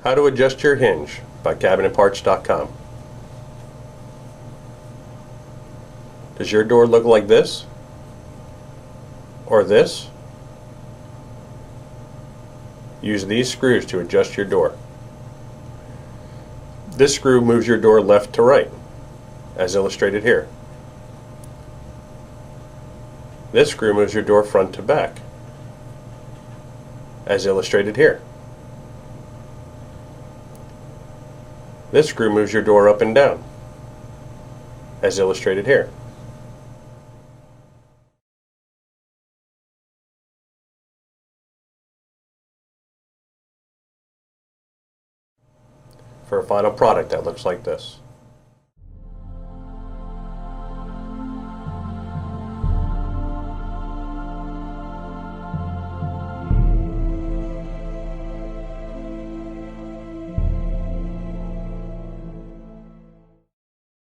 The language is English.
How to adjust your hinge by CabinetParts.com. Does your door look like this? Or this? Use these screws to adjust your door. This screw moves your door left to right, as illustrated here. This screw moves your door front to back, as illustrated here. This screw moves your door up and down, as illustrated here. For a final product that looks like this.